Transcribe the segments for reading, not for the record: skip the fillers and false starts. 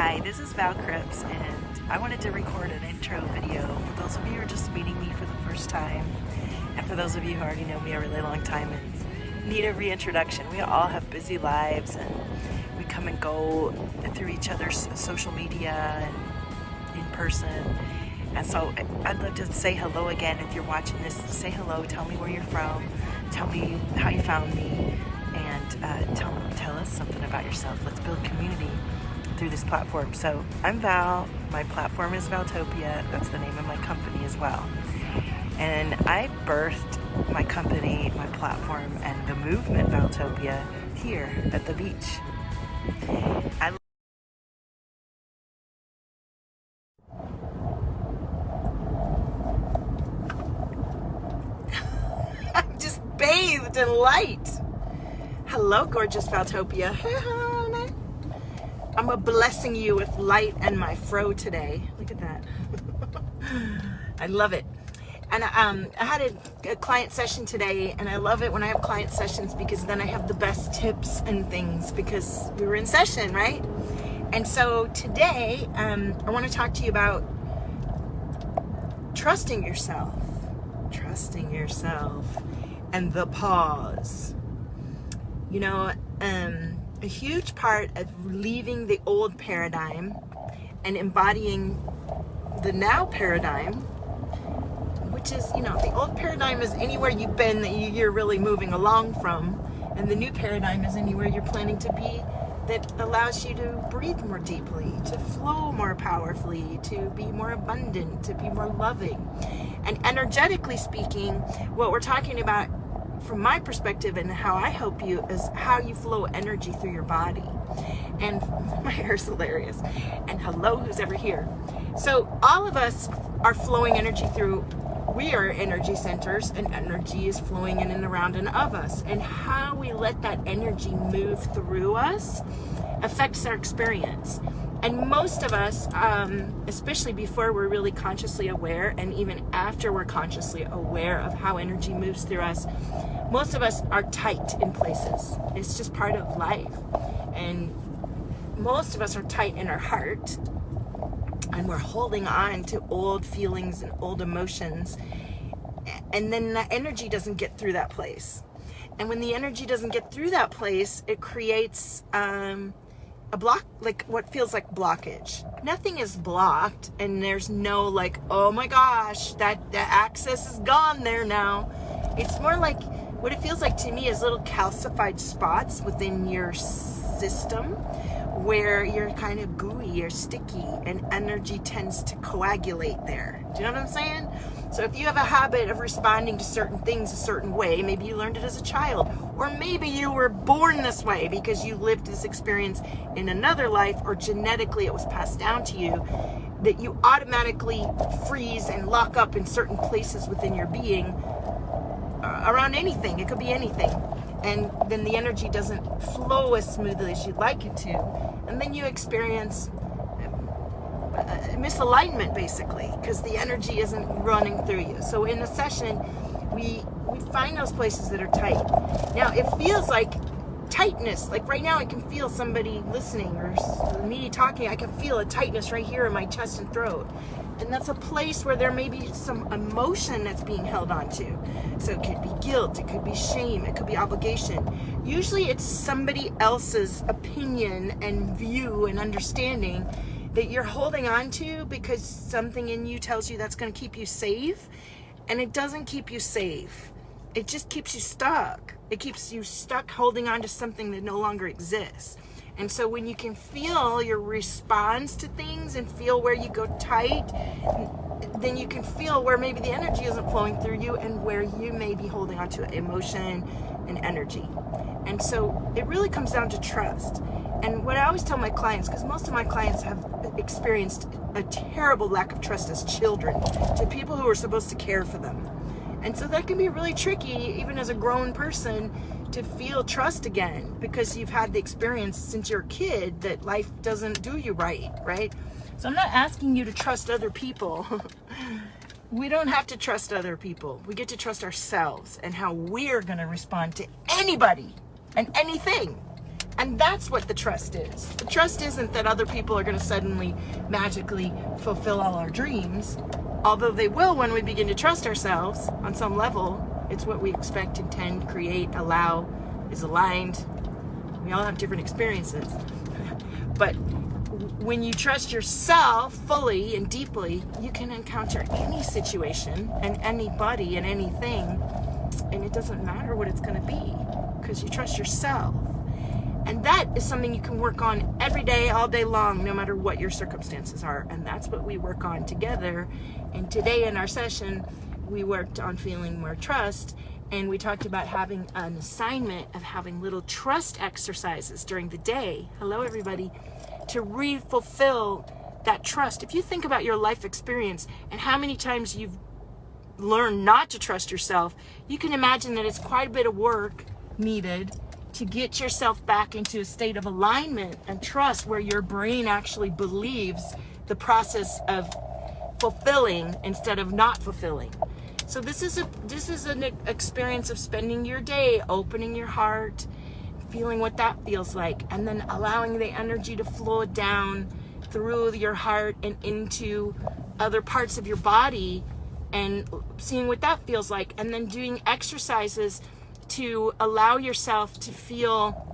Hi, this is Val Cripps, and I wanted to record an intro video for those of you who are just meeting me for the first time, and for those of you who already know me a really long time and need a reintroduction. We all have busy lives, and we come and go through each other's social media and in person. And so I'd love to say hello again. If you're watching this, say hello, tell me where you're from, tell me how you found me, and tell us something about yourself. Let's build community through this platform. So I'm Val, my platform is Valtopia, that's the name of my company as well. And I birthed my company, my platform, and the movement Valtopia here at the beach. I'm just bathed in light. Hello, gorgeous Valtopia. I'm blessing you with light and my fro today. Look at that. I love it. And I had a client session today, and I love it when I have client sessions because then I have the best tips and things because we were in session, right? And so today, I want to talk to you about trusting yourself, and the pause. You know, a huge part of leaving the old paradigm and embodying the now paradigm, which is, you know, the old paradigm is anywhere you've been that you're really moving along from, and the new paradigm is anywhere you're planning to be that allows you to breathe more deeply, to flow more powerfully, to be more abundant, to be more loving. And energetically speaking, what we're talking about from my perspective and how I help you is how you flow energy through your body. And my hair's hilarious. And hello, who's ever here. So all of us are flowing energy through, we are energy centers, and energy is flowing in and around and of us. And how we let that energy move through us affects our experience. And most of us, especially before we're really consciously aware, and even after we're consciously aware of how energy moves through us, most of us are tight in places. It's just part of life. And most of us are tight in our heart, and we're holding on to old feelings and old emotions. And then the energy doesn't get through that place. And when the energy doesn't get through that place, it creates a block, like what feels like blockage. Nothing is blocked, and there's no like, oh my gosh, that access is gone there now. It's more like, what it feels like to me is little calcified spots within your system where you're kind of gooey or sticky, and energy tends to coagulate there. Do you know what I'm saying? So if you have a habit of responding to certain things a certain way, maybe you learned it as a child, or maybe you were born this way because you lived this experience in another life, or genetically it was passed down to you, that you automatically freeze and lock up in certain places within your being around anything. It could be anything. And then the energy doesn't flow as smoothly as you'd like it to. And then you experience misalignment, basically, because the energy isn't running through you. So in a session, we find those places that are tight. Now, it feels like tightness. Like right now, I can feel somebody listening or me talking. I can feel a tightness right here in my chest and throat. And that's a place where there may be some emotion that's being held on to. So it could be guilt, it could be shame, it could be obligation. Usually it's somebody else's opinion and view and understanding that you're holding on to because something in you tells you that's going to keep you safe. And it doesn't keep you safe. It just keeps you stuck. It keeps you stuck holding on to something that no longer exists. And so when you can feel your response to things and feel where you go tight, then you can feel where maybe the energy isn't flowing through you and where you may be holding on to emotion and energy. And so it really comes down to trust. And what I always tell my clients, because most of my clients have experienced a terrible lack of trust as children to people who are supposed to care for them. And so that can be really tricky, even as a grown person, to feel trust again, because you've had the experience since you're a kid that life doesn't do you right? So I'm not asking you to trust other people. We don't have to trust other people. We get to trust ourselves and how we're going to respond to anybody and anything And that's what the trust is. The trust isn't that other people are going to suddenly magically fulfill all our dreams, although they will when we begin to trust ourselves on some level. It's what we expect, intend, create, allow, is aligned. We all have different experiences. But when you trust yourself fully and deeply, you can encounter any situation and anybody and anything, and it doesn't matter what it's going to be because you trust yourself. And that is something you can work on every day, all day long, no matter what your circumstances are. And that's what we work on together. And today in our session, we worked on feeling more trust. And we talked about having an assignment of having little trust exercises during the day. Hello, everybody. To fulfill that trust. If you think about your life experience and how many times you've learned not to trust yourself, you can imagine that it's quite a bit of work needed to get yourself back into a state of alignment and trust where your brain actually believes the process of fulfilling instead of not fulfilling. So this is an experience of spending your day opening your heart, feeling what that feels like, and then allowing the energy to flow down through your heart and into other parts of your body and seeing what that feels like, and then doing exercises to allow yourself to feel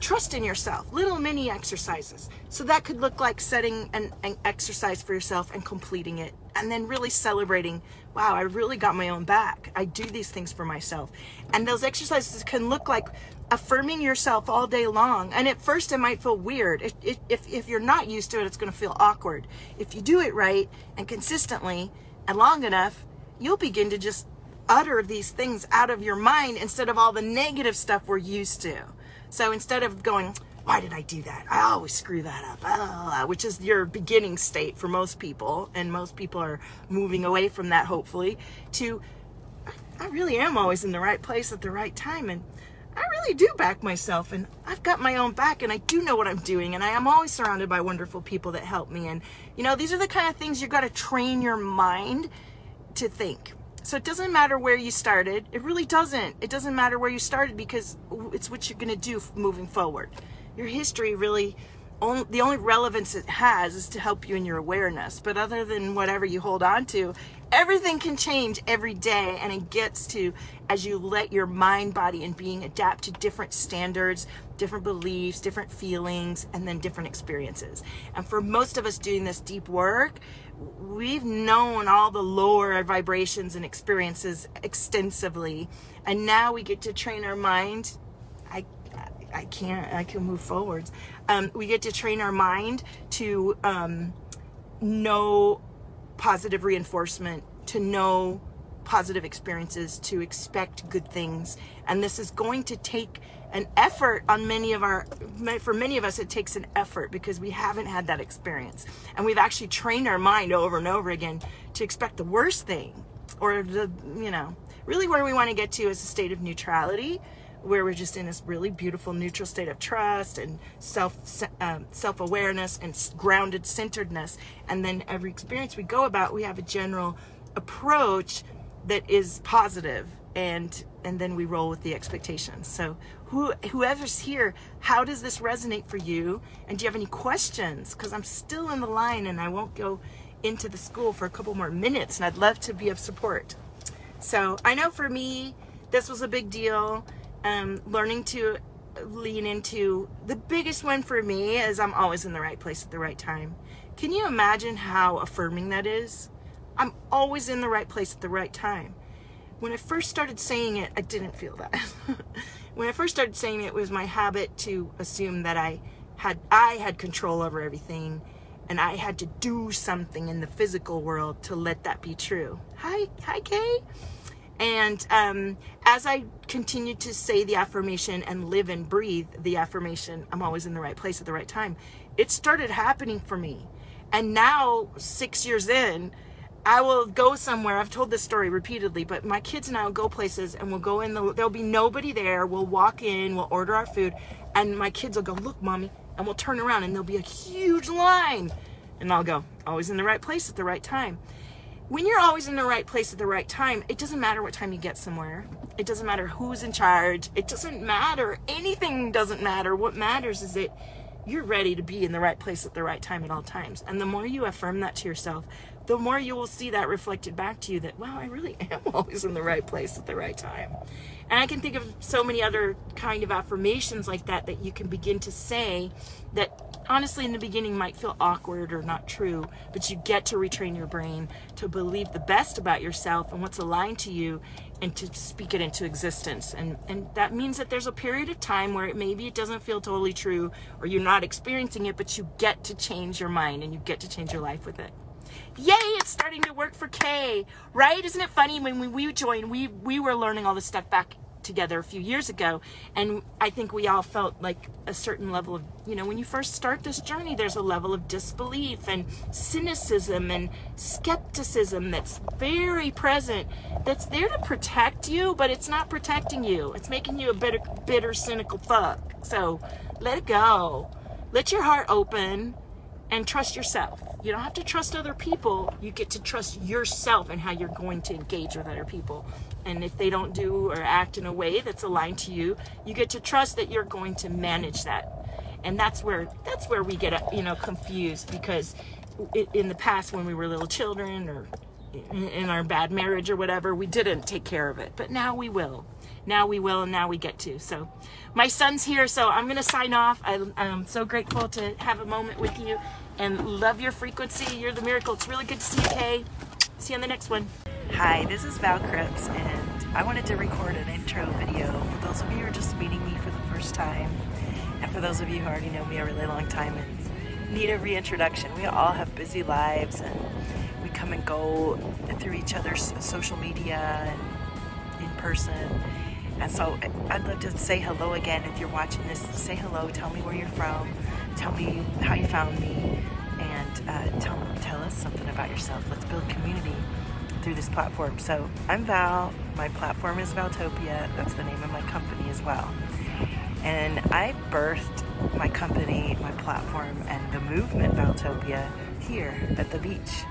trust in yourself, little mini exercises. So that could look like setting an exercise for yourself and completing it, and then really celebrating, wow, I really got my own back. I do these things for myself. And those exercises can look like affirming yourself all day long. And at first it might feel weird. If you're not used to it, it's going to feel awkward. If you do it right and consistently and long enough, you'll begin to just utter these things out of your mind instead of all the negative stuff we're used to. So instead of going, why did I do that? I always screw that up, which is your beginning state for most people. And most people are moving away from that, hopefully, to, I really am always in the right place at the right time. And I really do back myself, and I've got my own back, and I do know what I'm doing. And I am always surrounded by wonderful people that help me. And, these are the kind of things you've got to train your mind to think. So it doesn't matter where you started. It really doesn't. It doesn't matter where you started because it's what you're going to do moving forward. Your history really, the only relevance it has is to help you in your awareness. But other than whatever you hold on to, everything can change every day. And it gets to, as you let your mind, body, and being adapt to different standards, different beliefs, different feelings, and then different experiences. And for most of us doing this deep work, we've known all the lower vibrations and experiences extensively. And now we get to train our mind. I can move forwards. We get to train our mind to know positive reinforcement, to know positive experiences, to expect good things. And this is going to take an effort on for many of us, it takes an effort because we haven't had that experience. And we've actually trained our mind over and over again to expect the worst thing, or really where we want to get to is a state of neutrality, where we're just in this really beautiful neutral state of trust and self-awareness and grounded centeredness. And then every experience we go about, we have a general approach that is positive, and then we roll with the expectations. So whoever's here, how does this resonate for you? And do you have any questions? Because I'm still in the line and I won't go into the school for a couple more minutes, and I'd love to be of support. So I know for me, this was a big deal. Learning to lean into the biggest one for me is I'm always in the right place at the right time. Can you imagine how affirming that is? I'm always in the right place at the right time. When I first started saying it, I didn't feel that. When I first started saying it, it was my habit to assume that I had control over everything, and I had to do something in the physical world to let that be true. Hi, Kay. And as I continued to say the affirmation and live and breathe the affirmation, I'm always in the right place at the right time, it started happening for me. And now, 6 years in, I will go somewhere. I've told this story repeatedly, but my kids and I will go places, and we'll go in, there'll be nobody there. We'll walk in, we'll order our food, and my kids will go, look, mommy, and we'll turn around and there'll be a huge line. And I'll go, always in the right place at the right time. when you're always in the right place at the right time, it doesn't matter what time you get somewhere. It doesn't matter who's in charge. It doesn't matter. Anything doesn't matter. What matters is that you're ready to be in the right place at the right time at all times. And the more you affirm that to yourself, the more you will see that reflected back to you that, wow, I really am always in the right place at the right time. And I can think of so many other kind of affirmations like that that you can begin to say that honestly in the beginning might feel awkward or not true, but you get to retrain your brain to believe the best about yourself and what's aligned to you and to speak it into existence. And that means that there's a period of time where maybe it doesn't feel totally true or you're not experiencing it, but you get to change your mind and you get to change your life with it. Yay, it's starting to work for Kay, right? Isn't it funny when we joined, we were learning all this stuff back together a few years ago, and I think we all felt like a certain level of, when you first start this journey, there's a level of disbelief and cynicism and skepticism that's very present, that's there to protect you, but it's not protecting you. It's making you a bitter, cynical fuck. So let it go. Let your heart open and trust yourself. You don't have to trust other people. You get to trust yourself and how you're going to engage with other people. And if they don't do or act in a way that's aligned to you, you get to trust that you're going to manage that. And that's where we get confused, because in the past when we were little children or in our bad marriage or whatever, we didn't take care of it. But now we will. Now we will, and now we get to. So my son's here, so I'm going to sign off. I'm so grateful to have a moment with you and love your frequency. You're the miracle. It's really good to see you, Kay. See you on the next one. Hi, this is Val Cripps, and I wanted to record an intro video for those of you who are just meeting me for the first time, and for those of you who already know me a really long time and need a reintroduction. We all have busy lives, and we come and go through each other's social media and in person. And so I'd love to say hello again. If you're watching this, say hello, tell me where you're from, tell me how you found me, and tell us something about yourself. Let's build community through this platform. So I'm Val, my platform is Valtopia, that's the name of my company as well. And I birthed my company, my platform, and the movement Valtopia here at the beach.